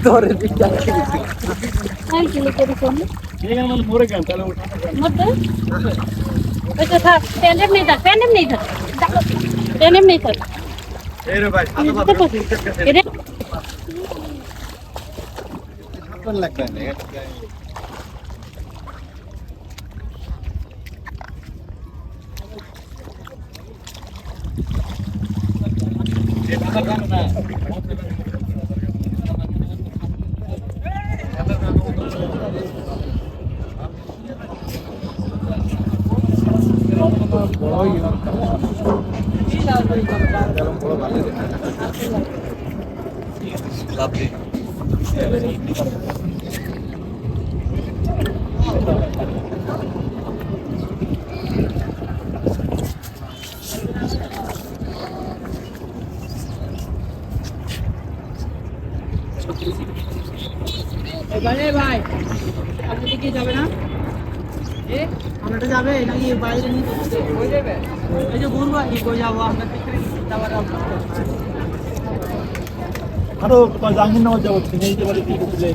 ধরে দিকে আমি কি করি কোন এই আমার মরে গেল তাহলে মধ্যে ওই তো থাক প্যান্ডেম নেই থাক প্যান্ডেম নেই থাক এই রে ভাই এটা কোন লাগবে না এই বাবা জানো না ভাই আপনি কি যাবে না আমরা যাবে নাকি বাইরে নিয়ে যাবে এই যে বলবো কি কই যাবো আমরা যাবার আরো জামিন নাও যাবো এই যে বাড়ি কি করতে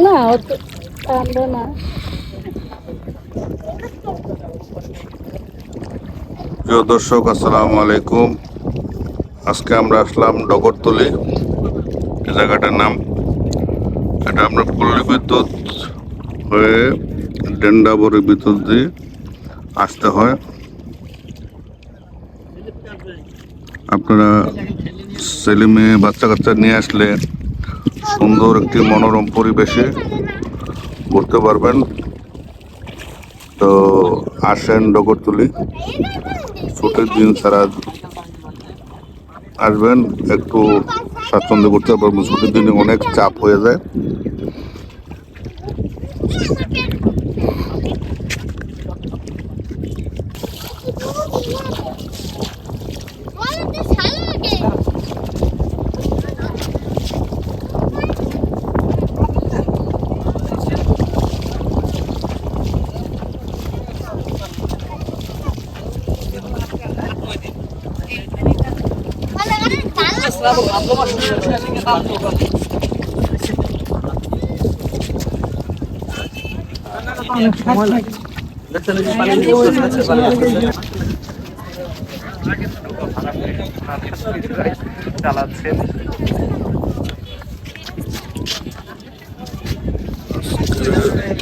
না অত আমরা না প্রিয় দর্শক আসসালামু আলাইকুম। আজকে আমরা আসলাম ডগরতলি, এই জায়গাটার নাম। এটা আমরা পল্লী বিদ্যুৎ হয়ে ডেন্ডাবরের ভিতর দিয়ে আসতে হয়। আপনারা ছেলে মেয়ে বাচ্চা কাচ্চা নিয়ে আসলে সুন্দর একটি মনোরম পরিবেশে ঘুরতে পারবেন। তো আসেন ডগরতলি, ছুটির দিন ছাড়া আসবেন, একটু স্বাচ্ছন্দ্য করতে পারবেন। ছুটির দিনে অনেক চাপ হয়ে যায়।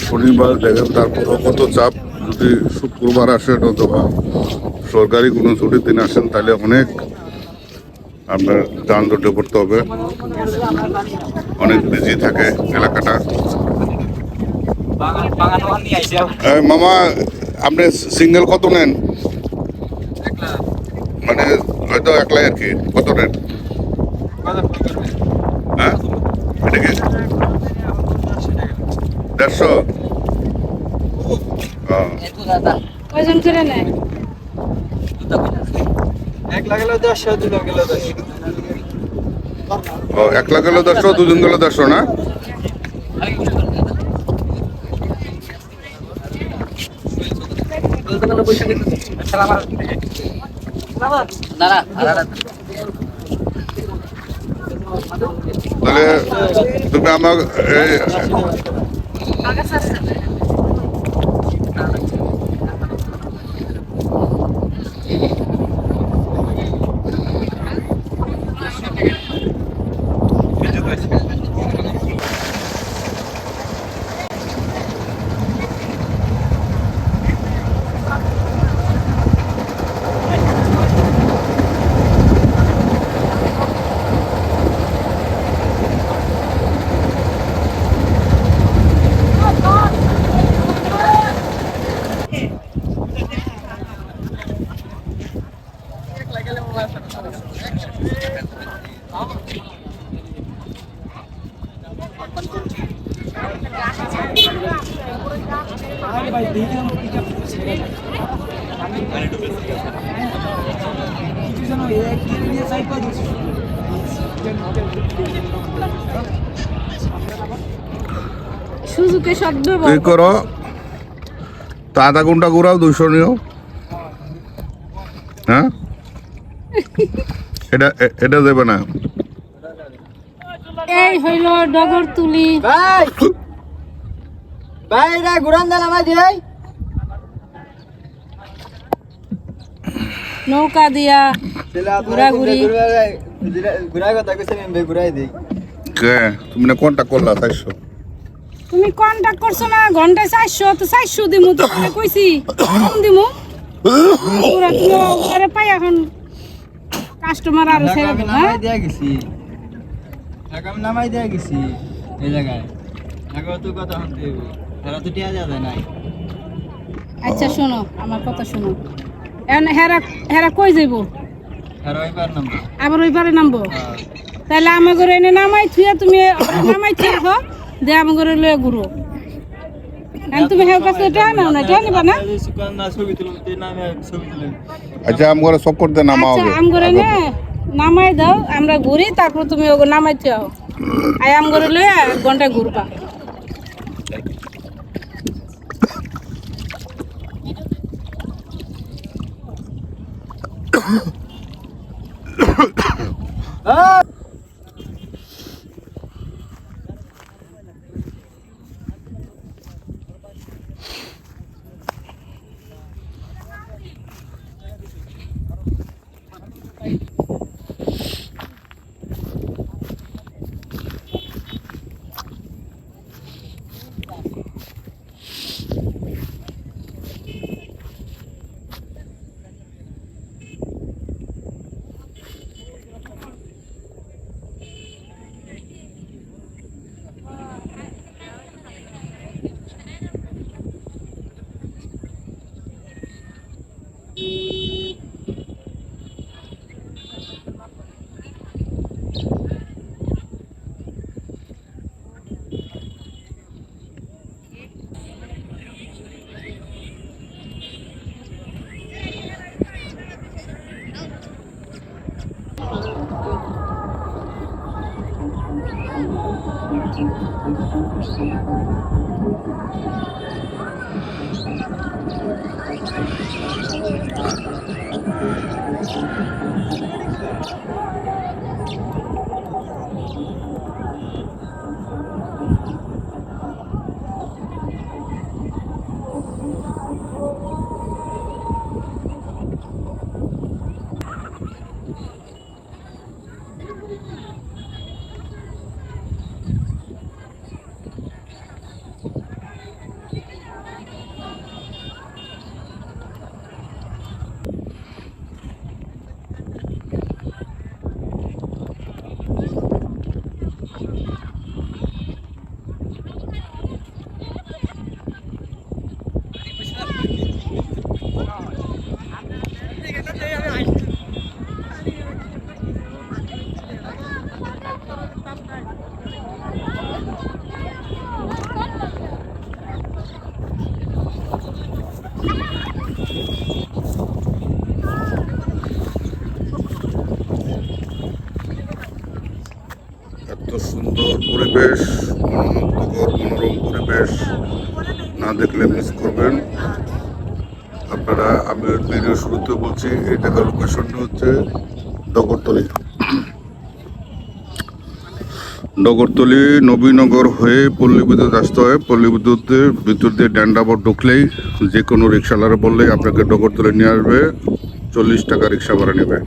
শনিবার দেখেন, তারপরও কত চাপ। যদি শুক্রবার আসেন অথবা সরকারি কোনো ছুটির দিন আসেন তাহলে অনেক আপনার যানজটে পড়তে হবে, অনেক বিজি থাকে এলাকাটা। মামা, আপনি সিঙ্গেল কত নেন? মানে হয়তো একলাই আর কি। কত নেন? হ্যাঁ, এটা কি 150? ওজন করে নেয় 1 লাখ গেল 10, 2 লাখ গেল 10। 1 লাখ গেল 100, দুজন গেল 100 না? তাহলে তুমি আমাকে সুজুকে শব্দ কি করো তো আধা ঘন্টা ঘুরাও 200 নিও হ্যাঁ এটা দেবে না এই হইল ডগরতুলি ভাই ভাই রে ঘুরান দেন আমায় দিয়ে নৌকা দিয়া ঘোরাঘুরি ঘুরাই কথা কইছেন আমি ঘুরাই দেই কে তুমি না কোনটা করলা 400 তুমি কন্টাক্ট করছো না ঘন্টায় 400 তো 400 দিমু তো তুমি কইছি কম দিমু পুরা কিলো আরে পাই এখন কাস্টমার আর ছেড়ে দাও হ্যাঁ দিয়া গেছি আমি নামাই দিয়া গেছি এই জায়গায় আগে তো কথা হতে তারা তো টিয়া যায় নাই আচ্ছা শোনো আমার কথা শোনো এখন হেরা হেরা কই যাইবো আর ওইবার নাম্বার আবার ওই পারে নামবো তাহলে আমার ঘরে এনে নামাই থুয়া তুমি নামাই থুয়া হো দে আমার ঘরে লয়ে ঘুরো এখন তুমি হের কাছে টাকা নাও না টাকা নিবা না ছবি তুলুন নামে ছবি তুলেন আচ্ছা আমগরে চক্কর দে নামাও আচ্ছা আম ঘরে নে নামাই দাও আমরা ঘুরি তারপর তুমি ওগো নামাই থুয়া হো আই আম ঘরে লয়ে 1 ঘন্টা ঘুরবা এত সুন্দর পরিবেশ মনোমুগ্ধকর মনোরম পরিবেশ না দেখলে মিস করবেন আপনারা। আমি ভিডিও শুরুতে বলছি এই জায়গার লোকেশনটা হচ্ছে ডগরতলি। ডগরতলি নবীনগর হয়ে পল্লী বিদ্যুৎ আসতে হয়। পল্লী বিদ্যুতের ভিতর দিয়ে ড্যান্ডাবর ঢুকলেই যে কোনো রিক্সাওয়ালারা বললেই আপনাকে ডগরতলি নিয়ে আসবে। 40 টাকা রিক্সা ভাড়া নেবে।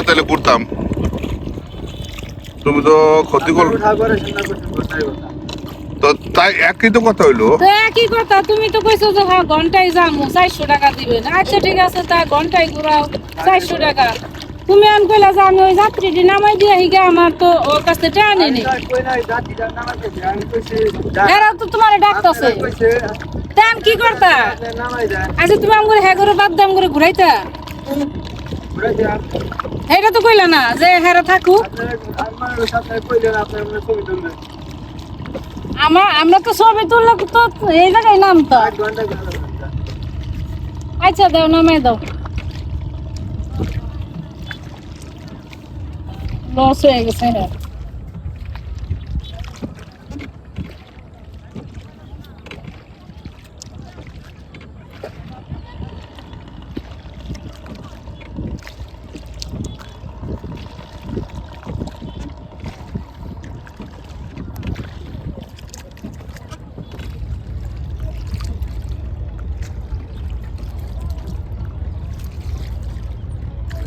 তাহলে করতাম, তুমি তো ক্ষতি করো তো, তাই একই তো কথা হইলো। তো একই কথা, তুমি তো কইছো যে হ্যাঁ ঘন্টায় যামু 400 টাকা দিবেন। আচ্ছা ঠিক আছে, তা ঘন্টায় ঘুরাও 400 টাকা। তুমি আন কইলা যে আমি ওই যাত্রীটি নামাই দিয়ে হিগে আমার তো ওর কাছে টাকা নেই। এরা তো তোমার ডাকতেছে, টান কি করতা? আচ্ছা তুমি আমার হ্যাঁ করে বাদ দাম করে ঘুরাইতা, এটা তো কইলা না যে হেরা থাকুক। আমরা তো ছবি তুললে তো এই জায়গায় নামতো। আচ্ছা দাও, নামাই দাও, লস হয়ে গেছে।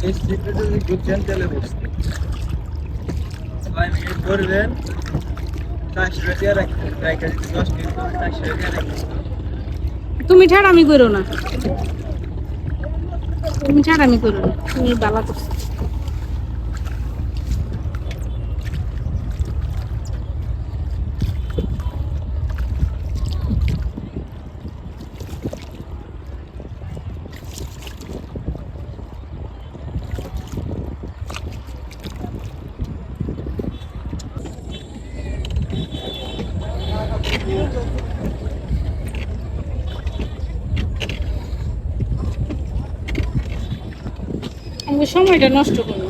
এই সিটে যদি গুছেন তেলে বসতে 6 মিনিট করবেন, 400 টাকা রাখবেন, রাইখা 10 মিনিট করবেন, 400 টাকা রাখবেন। তুমি ঠাড়ামি করো না, তুমি ঠাড়ামি করো না, তুমি বালা করছো। আমাকে সময়টা নষ্ট করো।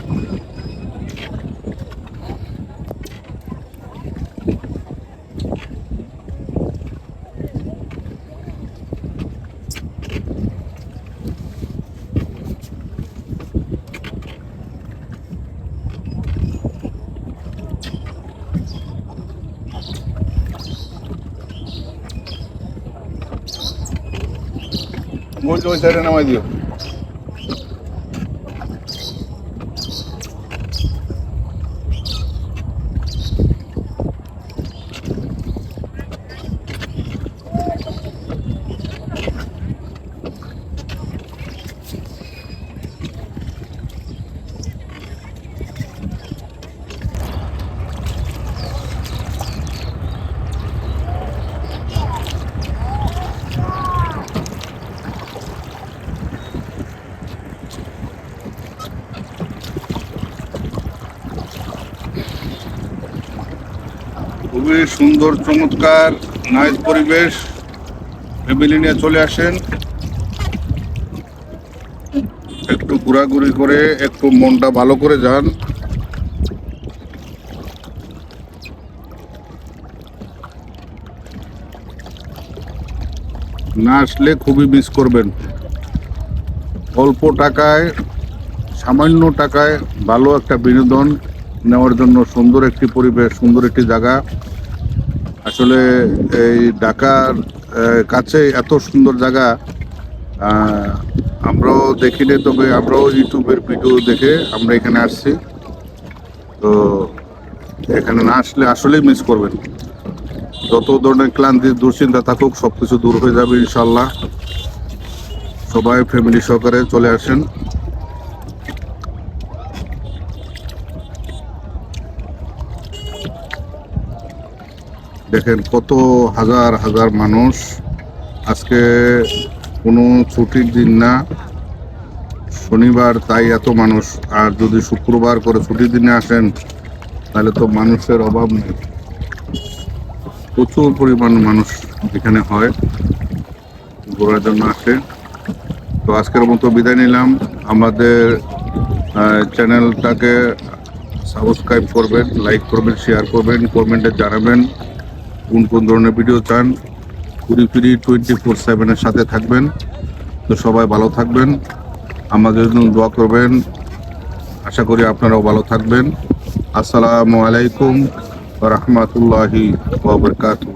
বলছো ওই সাইডে নামাই দিও। খুবই সুন্দর চমৎকার নাইস পরিবেশ, ফ্যামিলি নিয়ে চলে আসেন, একটু ঘোরাঘুরি করে একটু মনটা ভালো করে যান। না আসলে খুবই মিস করবেন। অল্প টাকায়, সামান্য টাকায় ভালো একটা বিনোদন নেওয়ার জন্য সুন্দর একটি পরিবেশ, সুন্দর একটি জায়গা। আসলে এই ঢাকার কাছে এত সুন্দর জায়গা আমরাও দেখিনি, তবে আমরাও ইউটিউবের ভিডিও দেখে আমরা এখানে আসছি। তো এখানে না আসলে আসলেই মিস করবেন। যত ধরনের ক্লান্তি দুশ্চিন্তা থাকুক সবকিছু দূর হয়ে যাবে ইনশাল্লাহ। সবাই ফ্যামিলি সহকারে চলে আসেন। দেখেন কত হাজার হাজার মানুষ, আজকে কোনো ছুটির দিন না, শনিবার, তাই এত মানুষ। আর যদি শুক্রবার করে ছুটির দিনে আসেন তাহলে তো মানুষের অভাব নেই, প্রচুর পরিমাণ মানুষ এখানে হয়, ঘোরার জন্য আসে। তো আজকের মতো বিদায় নিলাম। আমাদের চ্যানেলটাকে সাবস্ক্রাইব করবেন, লাইক করবেন, শেয়ার করবেন, কমেন্টে জানাবেন কোন কোন ধরনের ভিডিও চান। ঘুরি ফিরি 24/7-এর সাথে থাকবেন। তো সবাই ভালো থাকবেন, আমাদের জন্য দোয়া করবেন। আশা করি আপনারাও ভালো থাকবেন। আসসালামু আলাইকুম ওয়া রাহমাতুল্লাহি ওয়া বারাকাতুহু।